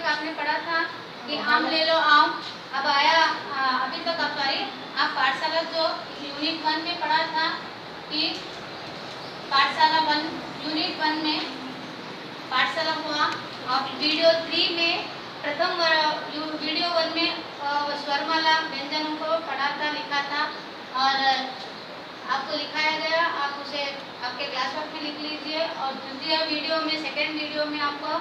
तक आपने पढ़ा था कि आम ले लो आम। अब आया अभी तक आप सॉरी आप पाठशाला जो यूनिट 1 में पढ़ा था कि पाठशाला 1 यूनिट 1 में पाठशाला हुआ और वीडियो 3 में प्रथम वीडियो 1 में स्वरमाला व्यंजनों को पढ़ा था, लिखा था और आपको लिखाया गया। आप उसे आपके क्लास वर्क में लिख लीजिए। और द्वितीय वीडियो में सेकेंड वीडियो में आपको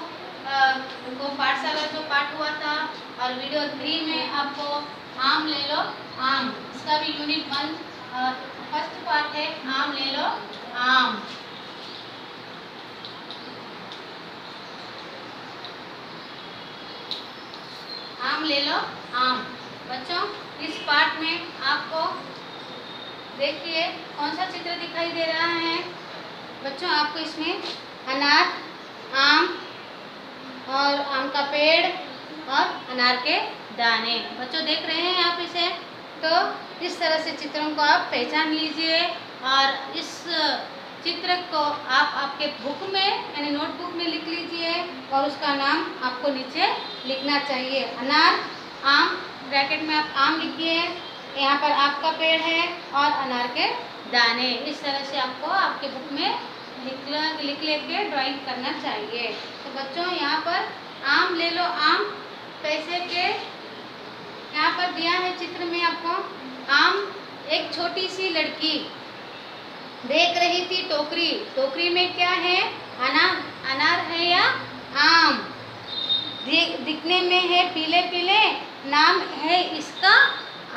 पाठशाला जो पाठ हुआ था और वीडियो 3 में आपको आम ले लो आम, इसका भी यूनिट 1 फर्स्ट पार्ट है आम ले लो आम। आम ले लो आम। बच्चों इस पाठ में आपको देखिए कौन सा चित्र दिखाई दे रहा है। बच्चों आपको इसमें अनार, आम और आम का पेड़ और अनार के दाने बच्चों देख रहे हैं आप इसे। तो इस तरह से चित्रों को आप पहचान लीजिए और इस चित्र को आप आपके बुक में यानी नोटबुक में लिख लीजिए और उसका नाम आपको नीचे लिखना चाहिए। अनार, आम, ब्रैकेट में आप आम लिखिए, यहाँ पर आपका पेड़ है और अनार के दाने। इस तरह से आपको आपके बुक में लिख लेके ड्राइंग करना चाहिए। तो बच्चों यहाँ पर आम ले लो आम कैसे के यहाँ पर दिया है चित्र में आपको। आम, एक छोटी सी लड़की देख रही थी टोकरी, टोकरी में क्या है अनार, अनार है या आम। दिखने में है पीले पीले, नाम है इसका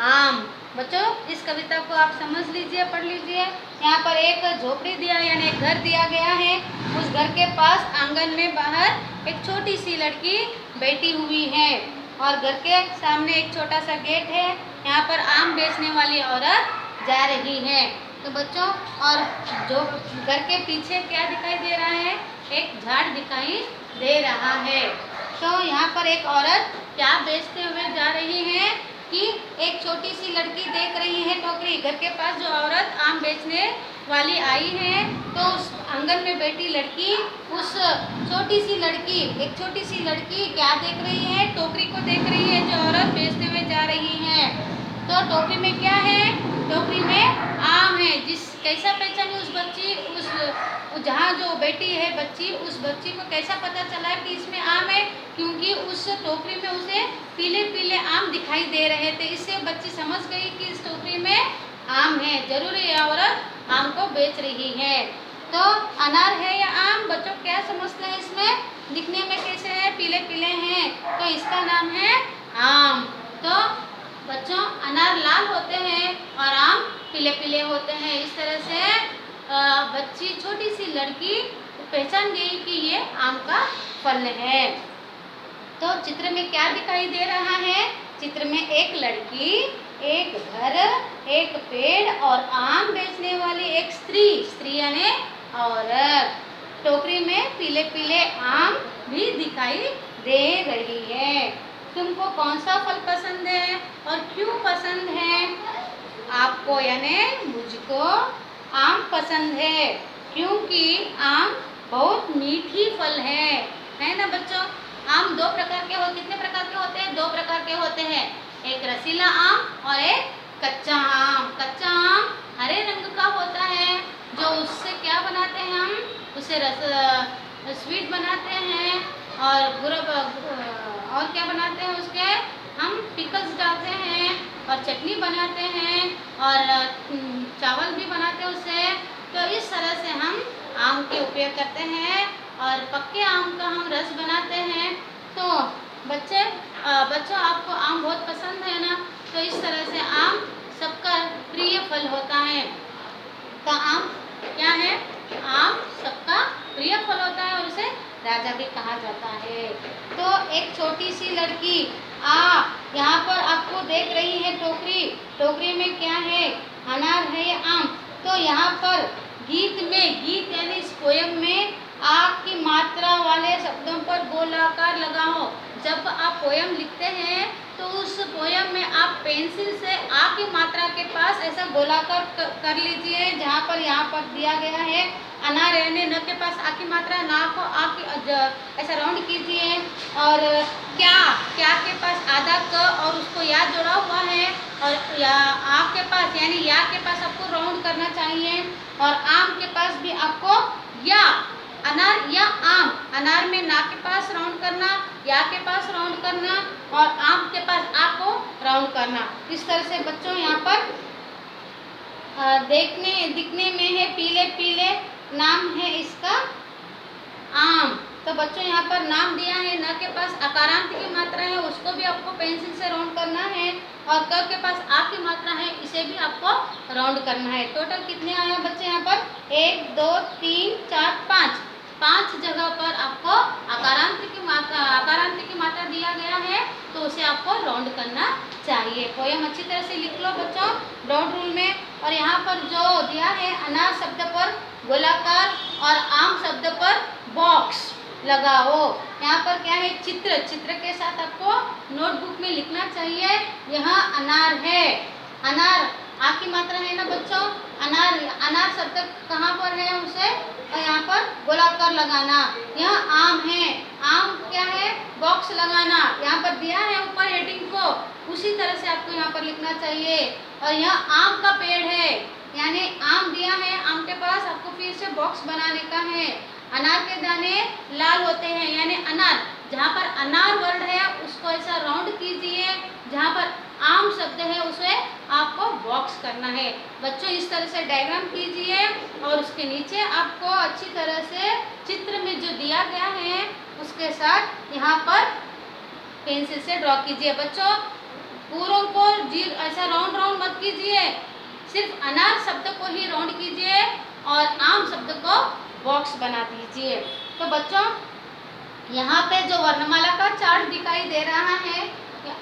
आम। बच्चों इस कविता को आप समझ लीजिए, पढ़ लीजिए। यहाँ पर एक झोपड़ी दिया यानी एक घर दिया गया है। उस घर के पास आंगन में बाहर एक छोटी सी लड़की बैठी हुई है और घर के सामने एक छोटा सा गेट है। यहाँ पर आम बेचने वाली औरत जा रही है। तो बच्चों और जो घर के पीछे क्या दिखाई दे रहा है, एक झाड़ दिखाई दे रहा है। तो यहाँ पर एक औरत क्या बेचते हुए जा रही है कि एक छोटी सी लड़की देख रही है टोकरी। घर के पास जो औरत आम बेचने वाली आई है तो उस आंगन में बैठी लड़की उस छोटी सी लड़की एक छोटी सी लड़की क्या देख रही है, टोकरी को देख रही है जो औरत बेचते हुए जा रही है। तो टोकरी में क्या है, टोकरी में आम है। जिस कैसा पहचानी उस बच्ची, उस जहाँ जो बैठी है बच्ची, उस बच्ची को कैसा पता चला कि इसमें आम है, क्योंकि उस टोकरी में उसे पीले पीले आम दिखाई दे रहे थे। इससे बच्ची समझ गई कि इस टोकरी में आम है, जरूर ये औरत आम को बेच रही है। तो अनार है या आम, बच्चों क्या समझते हैं इसमें, दिखने में कैसे है, पीले पीले हैं, तो इसका नाम है आम। तो बच्चों अनार लाल होते हैं और आम पीले पीले होते हैं। इस तरह से बच्ची छोटी सी लड़की पहचान गई कि ये आम का फल है। तो चित्र में क्या दिखाई दे रहा है, चित्र में एक लड़की, एक घर, एक पेड़ और आम बेचने वाली एक स्त्री, स्त्री यानी औरत। टोकरी में पीले पीले आम भी दिखाई दे रही है। तुमको कौन सा फल पसंद है और क्यों पसंद है? आपको यानी मुझको आम पसंद है क्योंकि आम बहुत मीठी फल है ना बच्चों। आम दो प्रकार के होते, कितने प्रकार के होते हैं, दो प्रकार के होते हैं, एक रसीला आम और एक कच्चा आम। कच्चा आम हरे रंग का होता है, जो उससे क्या बनाते हैं हम, उससे स्वीट बनाते हैं और क्या बनाते हैं, उसके हम पिकल्स डालते हैं और चटनी बनाते हैं और चावल भी बनाते हैं उससे। तो इस तरह से हम आम के उपयोग करते हैं और पक्के आम का हम रस बनाते हैं। तो बच्चों आपको आम बहुत पसंद है ना, तो इस तरह से आम सबका प्रिय फल होता है। तो आम क्या है, आम सबका प्रिय फल होता है और उसे राजा भी कहा जाता है। तो एक छोटी सी लड़की यहाँ पर आपको देख रही है टोकरी, टोकरी में क्या है, अनार है या आम। तो यहाँ पर गीत में, गीत यानी इस पोयम में आ की मात्रा वाले शब्दों पर गोलाकार लगाओ। जब आप पोयम लिखते हैं तो उस पोयम में आप पेंसिल से आ की मात्रा के पास ऐसा गोलाकार कर लीजिए, जहाँ पर यहाँ पर दिया गया है अनार यानी न के पास आ की मात्रा, ना को आ की ऐसा राउंड कीजिए। और क्या के पास आधा क और उसको या जोड़ा हुआ है, और या आ के पास यानी या के पास आपको राउंड करना चाहिए। और आम के पास भी आपको या, अनार या आम, अनार में ना के पास राउंड करना, या के पास राउंड करना, और आम के पास आ को राउंड करना। इस तरह से बच्चों यहाँ पर दिखने में है पीले पीले, नाम है इसका आम। तो बच्चों यहाँ पर नाम दिया है, न के पास अकारांत की मात्रा है उसको भी आपको पेंसिल से राउंड करना है, और क के पास आ की मात्रा है इसे भी आपको राउंड करना है। टोटल कितने आए बच्चे यहाँ पर? 1 2 3 4 5 जगह पर आपको अकारांत की मात्रा दिया गया है, तो उसे आपको राउंड करना चाहिए। पोयम अच्छी तरह से लिख लो बच्चों राउंड रूल में। और यहाँ पर जो दिया है अनार शब्द पर गोलाकार और आम शब्द पर बॉक्स लगाओ। यहाँ पर क्या है? चित्र के साथ आपको नोटबुक में लिखना चाहिए यहाँ अनार है। अनार आ की मात्रा है ना बच्चों, अनार शब्द कहाँ पर है उसे और यहाँ पर गोलाकार लगाना। यह आम है, आम क्या है? बॉक्स लगाना। यहाँ पर दिया है ऊपर हेडिंग को, उसी तरह से आपको यहाँ पर लिखना चाहिए। और यह आम का पेड़ है, यानी आम दिया है, आम के पास आपको फिर से बॉक्स बनाने का है। अनार के दाने लाल होते हैं, यानी अनार, जहाँ पर अनार वर्ड है उसको ऐसा राउंड कीजिए, जहाँ पर आम शब्द है उसे आपको बॉक्स करना है। बच्चों इस तरह से डायग्राम कीजिए और उसके नीचे आपको अच्छी तरह से चित्र में जो दिया गया है उसके साथ यहाँ पर पेंसिल से ड्रॉ कीजिए। बच्चों पूरों को ऐसा राउंड मत कीजिए, सिर्फ अनार शब्द को ही राउंड कीजिए और आम शब्द को बॉक्स बना दीजिए। तो बच्चों यहाँ पे जो वर्णमाला का चार्ट दिखाई दे रहा है,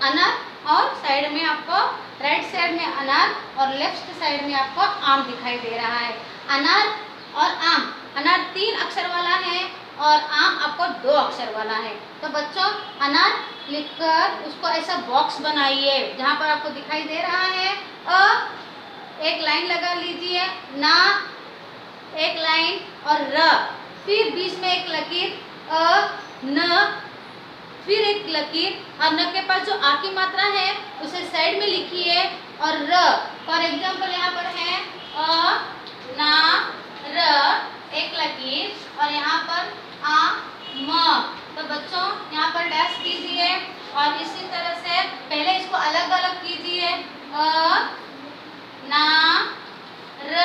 अनार और साइड में आपको राइट साइड में अनार और लेफ्ट साइड में आपको आम दिखाई दे रहा है। अनार और आम, अनार 3 अक्षर वाला है और आम आपको 2 अक्षर वाला है। तो बच्चों अनार लिखकर उसको ऐसा बॉक्स बनाइए जहाँ पर आपको दिखाई दे रहा है। एक लाइन लगा लीजिए, ना एक लाइन और र, फिर बीच में एक लकीर, न, फिर एक लकीर, और न के पास जो आ की मात्रा है उसे साइड में लिखिए, और र। फॉर एग्जाम्पल यहाँ पर है ना र, एक लकीर, और यहाँ पर आ म। तो बच्चों यहाँ पर डैश कीजिए और इसी तरह से पहले इसको अलग अलग कीजिए, ना र।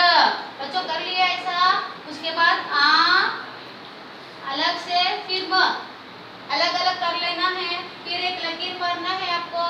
बच्चों कर लिया ऐसा, उसके बाद आ अलग से, फिर म अलग अलग कर लेना है, फिर एक लकीर मारना है आपको,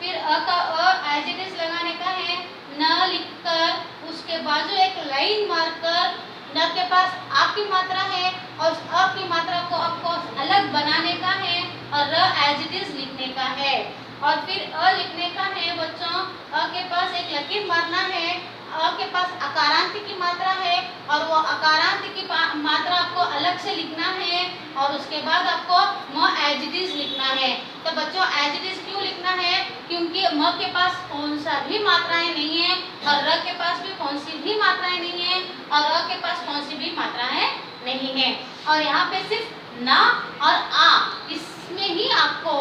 फिर अ का अ एज इट इज लगाने का है, न लिखकर उसके बाजू एक लाइन मारकर न के पास आ की मात्रा है और उस अ की मात्रा को आपको अलग बनाने का है और र एज इट इज लिखने का है। और फिर अ लिखने का है बच्चों, अ के पास एक लकीर मारना है, अ के पास अकारांत की मात्रा है और वो अकारांत की मात्रा आपको अलग से लिखना है, और उसके बाद आपको म एज इट इज लिखना है। तो बच्चों एज इट इज क्यों लिखना है? क्योंकि म के पास कौन सा भी मात्राएं नहीं है और र के पास भी कौन सी भी मात्राएं नहीं है और अ के पास कौन सी भी मात्राएं नहीं है। और यहाँ पे सिर्फ ना और आ, इसमें ही आपको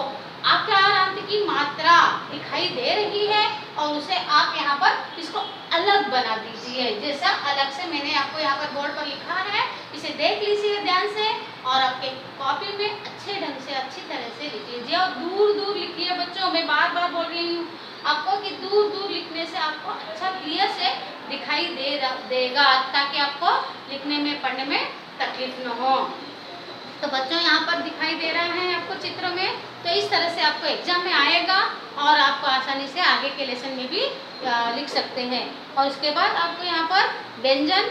आकारांत की मात्रा दिखाई दे रही है और उसे आप यहाँ पर इसको अलग बना दीजिए, जैसा अलग से मैंने आपको यहाँ पर बोर्ड पर लिखा है। इसे देख लीजिए ध्यान से और आपके कॉपी में अच्छे ढंग से अच्छी तरह से लिख लीजिए और दूर दूर लिखिए। बच्चों मैं बार बार बोल रही हूँ आपको कि दूर दूर लिखने से आपको अच्छा क्लियर से दिखाई देगा, ताकि आपको लिखने में पढ़ने में तकलीफ न हो। तो बच्चों यहाँ पर दिखाई दे रहा है आपको चित्र में, तो इस तरह से आपको एग्जाम में आएगा और आपको आसानी से आगे के लेसन में भी लिख सकते हैं। और उसके बाद आपको यहाँ पर व्यंजन,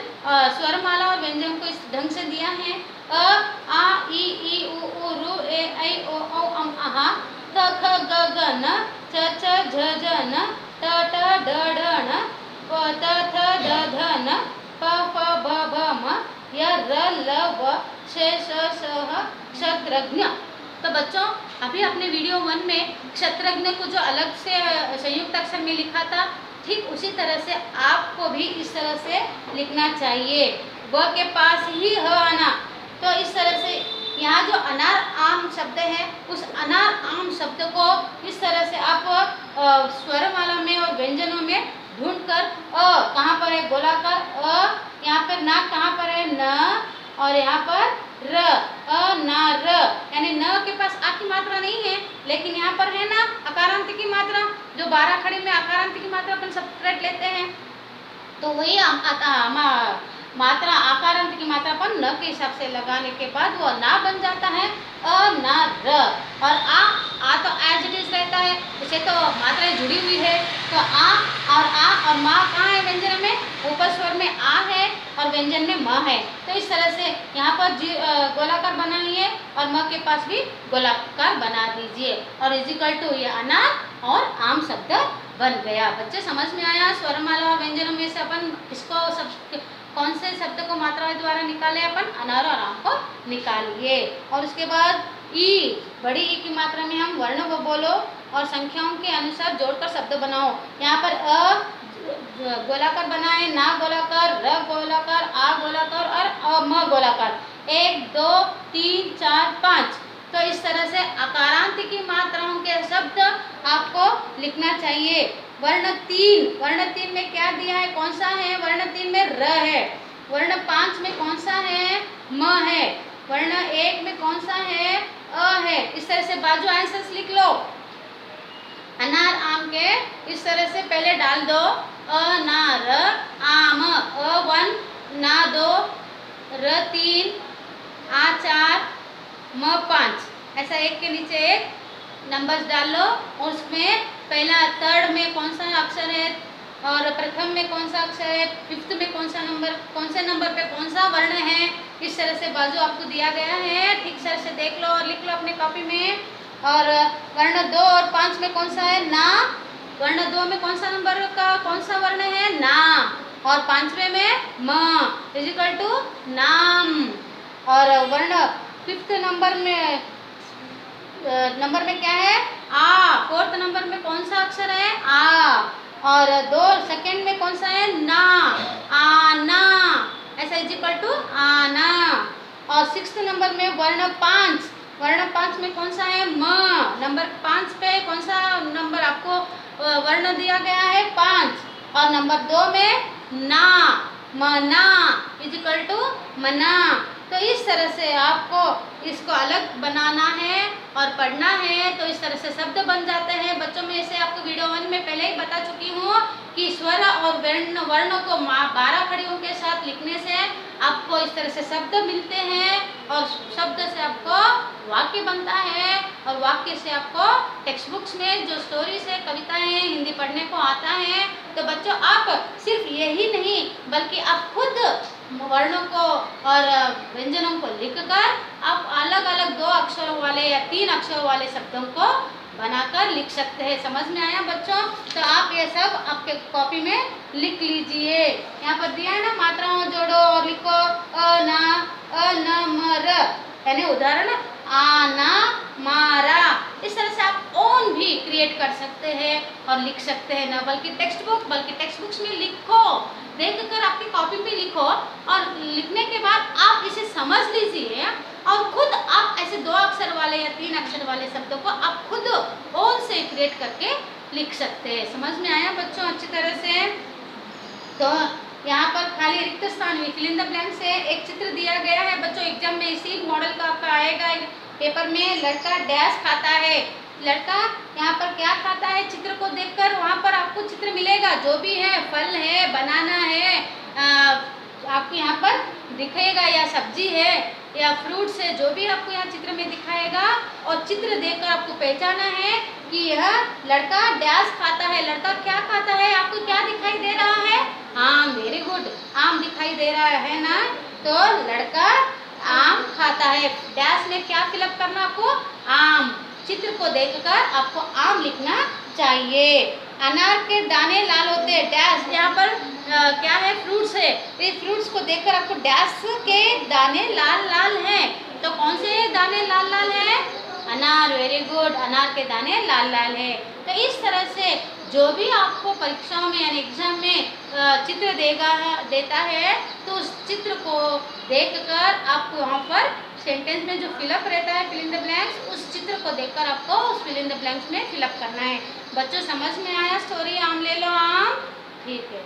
स्वरमाला और व्यंजन को इस ढंग से दिया है, अ आ ई उ रू ए ऐ ओ औ अम अहा, क ख ग घ न, च छ झ झ न, ट ट ड ढ न, प त थ द ध न, प फ ब भ म, य र ल व श श स ह, क्षत्रज्ञ। तो बच्चों अभी अपने वीडियो 1 में शतरंज को जो अलग से संयुक्त अक्षर में लिखा था, ठीक उसी तरह से आपको भी इस तरह से लिखना चाहिए। व के पास ही ह आना, तो इस तरह से यहाँ जो अनार आम शब्द है, उस अनार आम शब्द को इस तरह से आप स्वरमाला में और व्यंजनों में ढूंढकर कहाँ पर है गोलाकार यहाँ पर ना कहाँ पर है न, और यहाँ पर र ना र, यानी न के पास आ की मात्रा नहीं है, लेकिन यहाँ पर है ना अकारांत की मात्रा। जो 12 खड़ी में अकारांत की मात्रा अपन सेपरेट लेते हैं, तो वही मात्रा आकारांत की मात्रा पर न के हिसाब से लगाने के बाद वो ना बन जाता है ना र। और आ तो एज इट इज रहता है, इसे तो मात्राएं जुड़ी हुई है, तो आ और माँ कहाँ है व्यंजन में, ऊपर स्वर में आ है और व्यंजन में म है। तो इस तरह से यहाँ पर गोलाकार बना लिए और म के पास भी गोलाकार बना दीजिए, और इजिकल टू ये अनार और आम शब्द बन गया। बच्चे समझ में आया? स्वरमाला और व्यंजनों में से अपन इसको कौन से शब्द को मात्रा द्वारा निकाले, अपन अनार और आम को निकालिए। और उसके बाद ई, बड़ी ई की मात्रा में हम वर्ण को बोलो और संख्याओं के अनुसार जोड़कर शब्द बनाओ। यहाँ पर अ गोलाकार बना है, ना गोलाकार, र गोलाकार, आ गोलाकार और म गोलाकार, 1 2 3 4 5। तो इस तरह से आकारांत की मात्राओं के शब्द आपको लिखना चाहिए। वर्ण 3 में क्या दिया है, कौन सा है? वर्ण 3 में र है। वर्ण 5 में कौन सा है? म है। वर्ण 1 में कौन सा है? अ है। इस तरह से बाजू आंसर्स लिख लो। अनार आम के इस तरह से पहले डाल दो, अनार आम, अ1 ना 2, र3 आ4 म5, ऐसा एक के नीचे एक नंबर्स डाल लो। और उसमें पहला थर्ड में कौन सा अक्षर है और प्रथम में कौन सा अक्षर है, फिफ्थ में कौन से नंबर पे कौन सा वर्ण है, इस तरह से बाजू आपको दिया गया है। ठीक तरह से देख लो और लिख लो अपने कॉपी में। और वर्ण 2 और 5 में कौन सा है? ना। वर्ण 2 में कौन सा नंबर का कौन सा वर्ण है? ना। और 5वें में म, इजिकल टू नाम। और वर्ण 5th नंबर में क्या है? आ। 4th नंबर में कौन सा अक्षर है? आ। और 2nd में कौन सा है? ना, आना, ऐसा इजिकल टू आना। और 6th नंबर में वर्ण 5 में कौन सा है? म। नंबर 5 पे कौन सा नंबर आपको वर्ण दिया गया है? 5। और नंबर 2 में ना, मना, इजिकल टू मना। तो इस तरह से आपको इसको अलग बनाना है और पढ़ना है, तो इस तरह से शब्द बन जाते हैं। बच्चों में से आपको वीडियो 1 में पहले ही बता चुकी हूँ कि स्वर और वर्ण को 12 खड़ियों के साथ लिखने से आपको इस तरह से शब्द मिलते हैं, और शब्द से आपको वाक्य बनता है, और वाक्य से आपको टेक्स्ट बुक्स में जो स्टोरीज है, कविताएं हैं, हिंदी पढ़ने को आता है। तो बच्चों आप सिर्फ यही नहीं बल्कि आप खुद वर्णों को और व्यंजनों को लिखकर आप अलग अलग 2 अक्षरों वाले या 3 अक्षरों वाले शब्दों को बनाकर लिख सकते हैं। समझ में आया बच्चों? तो आप ये सब आपके कॉपी में लिख लीजिए। यहाँ पर दिया है ना, मात्राओं जोड़ो और लिखो अ न म र, यानी उदाहरण आना मारा। इस तरह से आप ओन भी क्रिएट कर सकते हैं और लिख सकते हैं, ना बल्कि टेक्स्ट बुक्स में लिखो, देखकर आपकी कॉपी पे लिखो, और लिखने के बाद आप इसे समझ लीजिए और खुद आप ऐसे 2 अक्षर वाले या 3 अक्षर वाले शब्दों को आप खुद ओन से क्रिएट करके लिख सकते हैं। समझ में आया बच्चों अच्छी तरह से? तो यहाँ पर खाली रिक्त स्थान में फिल इन द ब्लैंक से एक चित्र दिया गया है बच्चों। एग्जाम में इसी मॉडल का आपका आएगा पेपर में। लड़का डैश खाता है, लड़का यहाँ पर क्या खाता है? चित्र को देखकर वहाँ पर आपको चित्र मिलेगा, जो भी है, फल है, बनाना है, आपको यहाँ पर दिखेगा, या सब्जी है या फ्रूट्स है, जो भी आपको यहाँ चित्र में दिखाएगा। और चित्र देखकर आपको पहचाना है कि यह लड़का डैश खाता है। लड़का क्या खाता है? आपको क्या दिखाई दे रहा है? आम। वेरी गुड, आम दिखाई दे रहा है ना? तो लड़का आम खाता है। डैश में क्या फिलअप करना आपको? आम। चित्र को देखकर आपको आम लिखना चाहिए। अनार के दाने लाल होते हैं, डैश। यहाँ पर क्या है? फ्रूट्स है। इस फ्रूट्स को देखकर आपको डैश के दाने लाल लाल हैं। तो कौन से दाने लाल लाल हैं? अनार, वेरी गुड, अनार के दाने लाल लाल है। तो इस तरह से जो भी आपको परीक्षाओं में यानी एग्जाम में चित्र देता है, तो उस चित्र को देखकर आपको वहाँ पर सेंटेंस में जो फिलअप रहता है, फिल इन द ब्लैंक्स, उस चित्र को देखकर आपको उस फिल इन द ब्लैंक्स में फिलअप करना है। बच्चों समझ में आया स्टोरी आम ले लो आम? ठीक है।